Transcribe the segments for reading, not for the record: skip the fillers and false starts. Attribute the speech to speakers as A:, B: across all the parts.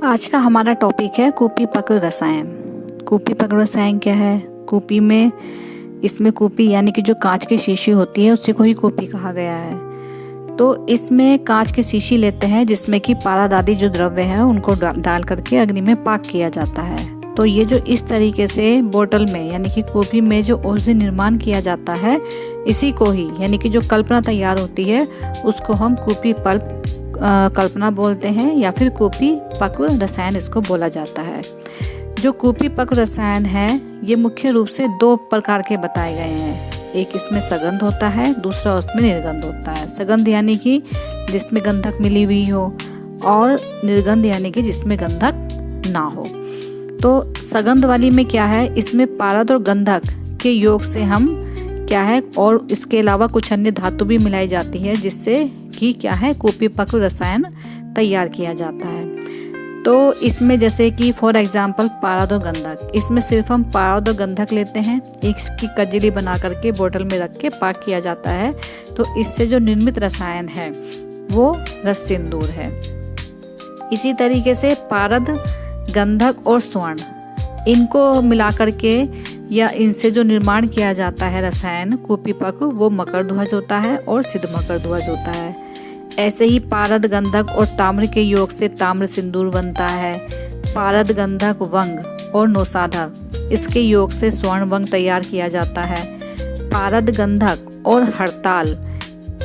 A: आज का हमारा टॉपिक है कुपीपक्व रसायन। कुपीपक्व रसायन क्या है? कुपी में इसमें कुपी यानी कि जो कांच की शीशी होती है उसी को ही कुपी कहा गया है। तो इसमें कांच की शीशी लेते हैं जिसमें कि पारद आदि जो द्रव्य है उनको डाल करके अग्नि में पाक किया जाता है। तो ये जो इस तरीके से बोतल में यानी कि कुपी में जो औषधि निर्माण किया जाता है इसी को ही यानी कि जो कल्पना तैयार होती है उसको हम कुपी पल्प कल्पना बोलते हैं या फिर कुपीपक्व रसायन इसको बोला जाता है। जो कुपीपक्व रसायन है ये मुख्य रूप से दो प्रकार के बताए गए हैं। एक इसमें सगंध होता है, दूसरा उसमें निर्गंध होता है। सगंध यानी कि जिसमें गंधक मिली हुई हो और निर्गंध यानी कि जिसमें गंधक ना हो। तो सगंध वाली में क्या है, इसमें पारद और गंधक के योग से हम क्या है और इसके अलावा कुछ अन्य धातु भी मिलाई जाती है जिससे कि क्या है कुपीपक्व रसायन तैयार किया जाता है। तो इसमें जैसे कि फॉर एग्जांपल पारद और गंधक, इसमें सिर्फ हम पारद और गंधक लेते हैं, इसकी कजली बना करके बोतल में रख के पाक किया जाता है। तो इससे जो निर्मित रसायन है वो रस सिंदूर है। इसी तरीके से पारद, गंधक और स्वर्ण इनको मिला करके या इनसे जो निर्माण किया जाता है रसायन कुपीपक्व वो मकर ध्वज होता है और सिद्ध मकर ध्वज होता है। ऐसे ही पारद, गंधक और ताम्र के योग से ताम्र सिंदूर बनता है। पारद, गंधक, वंग और नौसाधर इसके योग से स्वर्ण वंग तैयार किया जाता है। पारद, गंधक और हड़ताल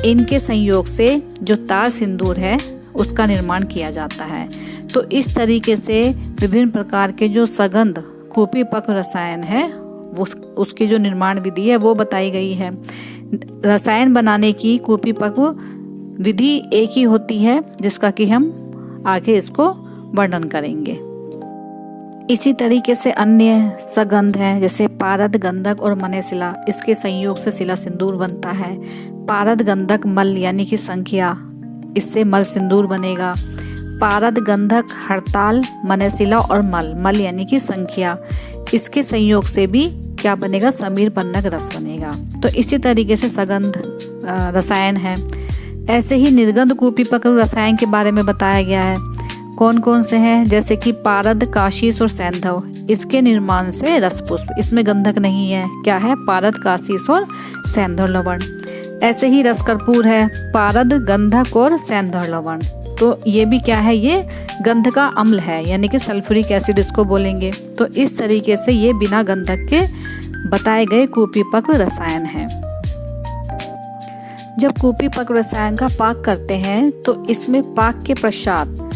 A: इनके संयोग से जो ताल सिंदूर है उसका निर्माण किया जाता है। तो इस तरीके से विभिन्न प्रकार के जो सगंध कुपीपक्व रसायन है उसकी जो निर्माण विधि है वो बताई गई है। रसायन बनाने की कुपीपक्व विधि एक ही होती है जिसका कि हम आगे इसको वर्णन करेंगे। इसी तरीके से अन्य सगंध हैं जैसे पारद, गंधक और मनेशिला, इसके संयोग से शिला सिंदूर बनता है। पारद, गंधक, मल यानी कि संख्या, इससे मल सिंदूर बनेगा। पारद, गंधक, हड़ताल, मनेशिला और मल यानी कि संख्या, इसके संयोग से भी क्या बनेगा, समीर पन्नग रस बनेगा। तो इसी तरीके से सगंध रसायन है। ऐसे ही निर्गंध कुपीपक्व रसायन के बारे में बताया गया है। कौन कौन से हैं, जैसे कि पारद, काशीस और सैंधव, इसके निर्माण से रस पुष्प, इसमें गंधक नहीं है, क्या है, पारद, काशीस और सैंधव लवण। ऐसे ही रस कर्पूर है, पारद, गंधक और सैंधव लवण। तो ये भी क्या है, ये गंध का अम्ल है यानी कि सल्फ्यूरिक एसिड इसको बोलेंगे। तो इस तरीके से ये बिना गंधक के बताए गए कुपीपक्व रसायन हैं। जब कुपीपक्व रसायन का पाक करते हैं तो इसमें पाक के पश्चात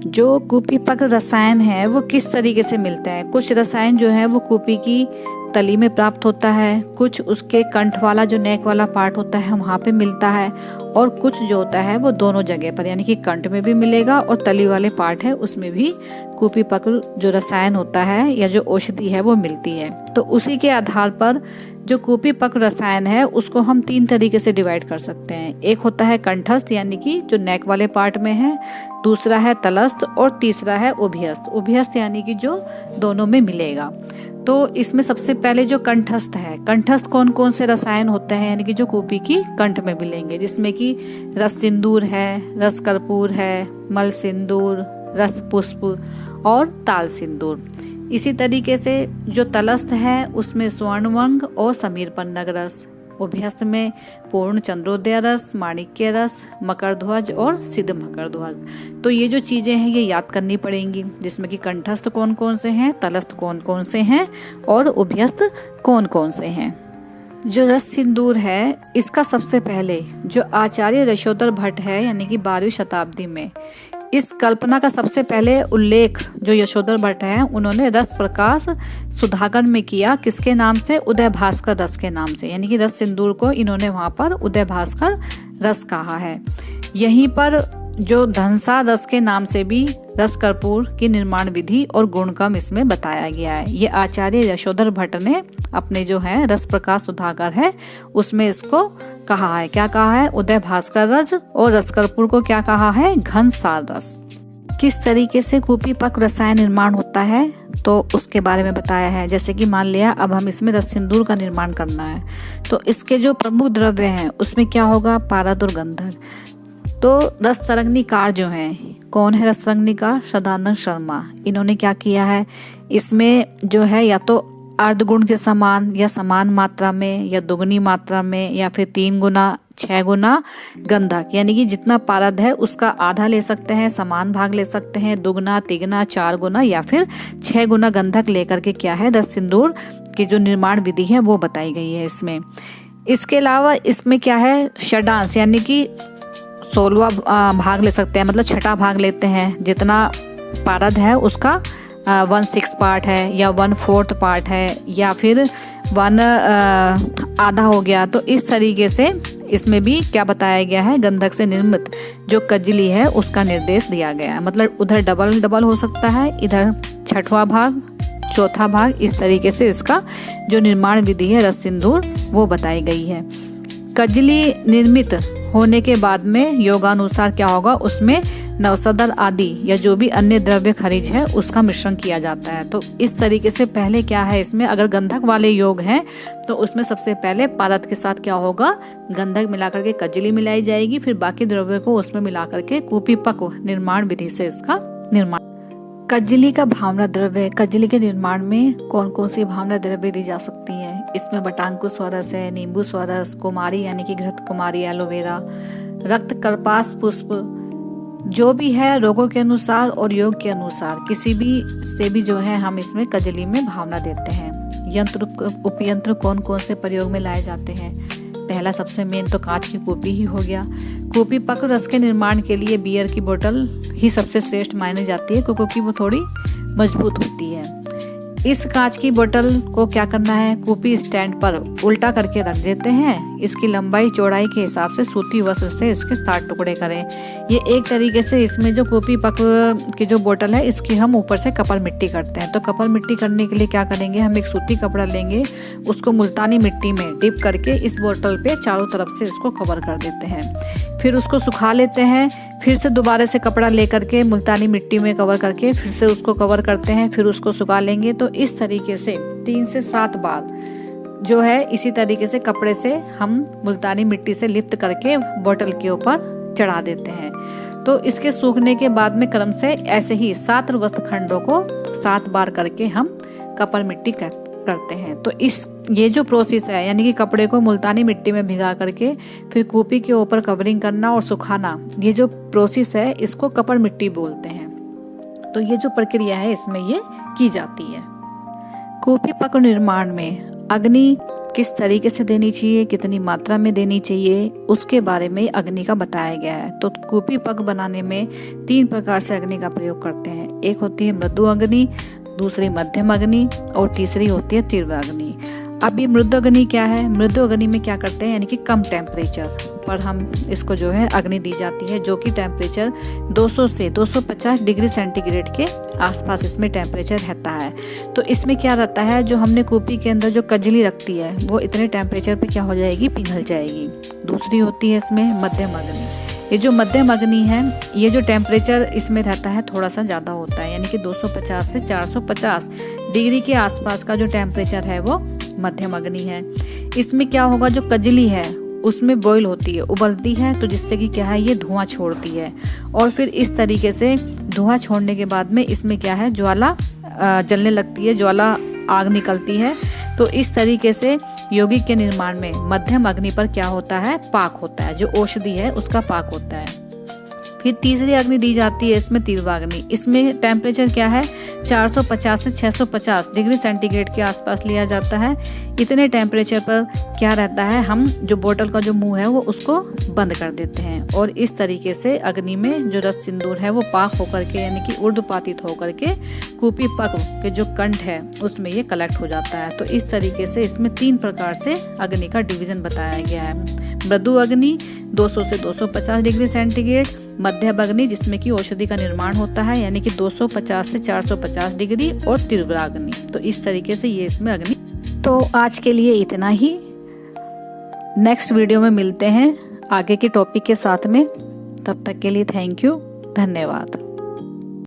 A: जो कुपीपक्व रसायन है वो किस तरीके से मिलते हैं। कुछ रसायन जो है वो कुपी की तली में प्राप्त होता है, कुछ उसके कंठ वाला जो नेक वाला पार्ट होता है वहाँ पे मिलता है, और कुछ जो होता है वो दोनों जगह पर यानी कि कंठ में भी मिलेगा और तली वाले पार्ट है उसमें भी कुपीपक्व जो रसायन होता है या जो औषधि है वो मिलती है। तो उसी के आधार पर जो कुपीपक्व रसायन है उसको हम तीन तरीके से डिवाइड कर सकते हैं। एक होता है कंठस्थ यानी कि जो नेक वाले पार्ट में है, दूसरा है तलस्थ और तीसरा है उभयस्थ। उभयस्थ यानी कि जो दोनों में मिलेगा। तो इसमें सबसे पहले जो कंठस्थ है, कंठस्थ कौन कौन से रसायन होते हैं यानी कि जो कुपी की कंठ में मिलेंगे, जिसमें कि रस सिंदूर है, रस कर्पूर है, मल सिंदूर, रस पुष्प और ताल सिंदूर। इसी तरीके से जो तलस्थ है उसमें स्वर्णवंग और समीर पन्नग रस, उभयस्थ में पूर्ण चंद्रोदय रस, माणिक्य रस, मकर ध्वज और सिद्ध मकर ध्वज। तो ये जो चीजें हैं ये याद करनी पड़ेंगी, जिसमें कि कंठस्थ कौन कौन से हैं, तलस्थ कौन कौन से हैं और उभयस्थ कौन कौन से हैं। जो रस सिंदूर है इसका सबसे पहले जो आचार्य यशोधर भट्ट है यानी कि 12वीं शताब्दी में, इस कल्पना का सबसे पहले उल्लेख जो यशोधर भट्ट है उन्होंने रस प्रकाश सुधाकर में किया। किसके नाम से, उदय भास्कर रस के नाम से, यानी कि रस सिंदूर को इन्होंने वहां पर उदय भास्कर रस कहा है। यहीं पर जो धनसा रस के नाम से भी रस कर्पूर की निर्माण विधि और गुणकम इसमें बताया गया है। ये आचार्य यशोधर भट्ट ने अपने जो है रस प्रकाश सुधाकर है उसमें इसको कहा है। क्या कहा है, उदय भास्कर रस, और रस कर्पूर को क्या कहा है, घन सार रस। किस तरीके से कुपीपक्व रसायन निर्माण होता है तो उसके बारे में बताया है। जैसे कि मान लिया अब हम इसमें रस सिंदूर का निर्माण करना है तो इसके जो प्रमुख द्रव्य हैं उसमें क्या होगा, पारद और गंधक। तो रसतरंगिणीकार जो हैं, कौन है रसतरंगिणीकार? सदानंद शर्मा। इन्होंने क्या किया है, इसमें जो है या तो अर्धगुण के समान या समान मात्रा में या दुगनी मात्रा में या फिर 3 गुना 6 गुना गंधक, यानी कि जितना पारद है उसका आधा ले सकते हैं, समान भाग ले सकते हैं, दुगना, तिगुना, 4 गुना या फिर 6 गुना गंधक लेकर के क्या है रस सिंदूर की जो निर्माण विधि है वो बताई गई है इसमें। इसके अलावा इसमें क्या है, षडांश यानी कि 16वां भाग ले सकते हैं, मतलब छठा भाग लेते हैं। जितना पारद है उसका 1/6 पार्ट है या 1/4 पार्ट है या फिर 1 आधा हो गया। तो इस तरीके से इसमें भी क्या बताया गया है, गंधक से निर्मित जो कजली है उसका निर्देश दिया गया है। मतलब उधर डबल हो सकता है, इधर छठवां भाग, चौथा भाग, इस तरीके से इसका जो निर्माण विधि है रस सिंदूर वो बताई गई है। कजली निर्मित होने के बाद में योगानुसार क्या होगा, उसमें नवसदर आदि या जो भी अन्य द्रव्य खनिज है उसका मिश्रण किया जाता है। तो इस तरीके से पहले क्या है, इसमें अगर गंधक वाले योग हैं तो उसमें सबसे पहले पारद के साथ क्या होगा, गंधक मिलाकर के कजली मिलाई जाएगी, फिर बाकी द्रव्य को उसमें मिलाकर के कूपीपक निर्माण विधि से इसका निर्माण। कजली का भावना द्रव्य, कजली के निर्माण में कौन कौन सी भावना द्रव्य दी जा सकती है? इसमें बटांकुश स्वरस है, नींबू स्वरस, कुमारी यानी कि घृत कुमारी, एलोवेरा, रक्त करपास पुष्प, जो भी है रोगों के अनुसार और योग के अनुसार किसी भी से भी जो है हम इसमें कजली में भावना देते हैं। यंत्र उपयंत्र कौन कौन से प्रयोग में लाए जाते हैं? पहला सबसे मेन तो कांच की कूपी ही हो गया। कूपीपक रस के निर्माण के लिए बियर की बोतल ही सबसे श्रेष्ठ मानी जाती है क्योंकि वो थोड़ी मजबूत होती है। इस कांच की बोतल को क्या करना है, कूपी स्टैंड पर उल्टा करके रख देते हैं। इसकी लंबाई चौड़ाई के हिसाब से सूती वस्त्र से इसके 7 टुकड़े करें। ये एक तरीके से इसमें जो कूपी पक की जो बोतल है इसकी हम ऊपर से कपर मिट्टी करते हैं। तो कपर मिट्टी करने के लिए क्या करेंगे, हम एक सूती कपड़ा लेंगे, उसको मुल्तानी मिट्टी में डिप करके इस बोतल पे चारों तरफ से इसको कवर कर देते हैं। फिर उसको सुखा लेते हैं, फिर से दोबारा से कपड़ा लेकर के मुल्तानी मिट्टी में कवर करके फिर से उसको कवर करते हैं, फिर उसको सुखा लेंगे। तो इस तरीके से 3 से 7 बार जो है इसी तरीके से कपड़े से हम मुल्तानी मिट्टी से लिप्त करके बोतल के ऊपर चढ़ा देते हैं। तो इसके सूखने के बाद में क्रम से ऐसे ही 7 वस्त्र खंडों को 7 बार करके हम कपर मिट्टी करते हैं। तो ये जो प्रोसेस है यानी कि कपड़े को मुल्तानी मिट्टी में भिगा करके फिर कूपी के ऊपर कवरिंग करना और सुखाना, ये जो प्रोसेस है इसको कपर मिट्टी बोलते हैं। तो ये जो प्रक्रिया है इसमें ये की जाती है। कूपीपक निर्माण में अग्नि किस तरीके से देनी चाहिए, कितनी मात्रा में देनी चाहिए, उसके बारे में अग्नि का बताया गया है। तो कूपीपक बनाने में 3 प्रकार से अग्नि का प्रयोग करते हैं। एक होती है मृदु अग्नि, दूसरी मध्यम अग्नि और तीसरी होती है तीव्र अग्नि। अब ये मृदु अग्नि क्या है, मृदु अग्नि में क्या करते हैं यानी कि कम टेम्परेचर पर हम इसको जो है अग्नि दी जाती है, जो कि टेम्परेचर 200 से 250 डिग्री सेंटीग्रेड के आसपास इसमें टेम्परेचर रहता है। तो इसमें क्या रहता है, जो हमने कूपी के अंदर जो कजली रखती है वो इतने टेम्परेचर पे क्या हो जाएगी, पिघल जाएगी। दूसरी होती है इसमें मध्यम अग्नि। ये जो मध्यम अग्नि है ये जो टेम्परेचर इसमें रहता है थोड़ा सा ज़्यादा होता है, यानी कि 250 से 450 डिग्री के आसपास का जो टेम्परेचर है वो मध्यम अग्नि है। इसमें क्या होगा, जो कजली है उसमें बॉईल होती है, उबलती है, तो जिससे कि क्या है ये धुआं छोड़ती है और फिर इस तरीके से धुआं छोड़ने के बाद में इसमें क्या है ज्वाला जलने लगती है, ज्वाला आग निकलती है। तो इस तरीके से यौगिक के निर्माण में मध्यम अग्नि पर क्या होता है, पाक होता है, जो औषधि है उसका पाक होता है। फिर तीसरी अग्नि दी जाती है इसमें तीव्र अग्नि। इसमें टेम्परेचर क्या है 450 से 650 डिग्री सेंटीग्रेड के आसपास लिया जाता है। इतने टेम्परेचर पर क्या रहता है, हम जो बोतल का जो मुंह है वो उसको बंद कर देते हैं और इस तरीके से अग्नि में जो रस सिंदूर है वो पाक होकर के यानी कि ऊर्ध्वपातित होकर के कूपीपक के जो कंठ है उसमें ये कलेक्ट हो जाता है। तो इस तरीके से इसमें 3 प्रकार से अग्नि का डिवीजन बताया गया है। मृदु अग्नि 200 से 250 डिग्री सेंटीग्रेड, मध्यम अग्नि जिसमें कि औषधि का निर्माण होता है यानी कि 250 से 450 डिग्री और तीव्र अग्नि। तो इस तरीके से ये इसमें अग्नि। तो आज के लिए इतना ही, नेक्स्ट वीडियो में मिलते हैं आगे के टॉपिक के साथ में। तब तक के लिए थैंक यू, धन्यवाद।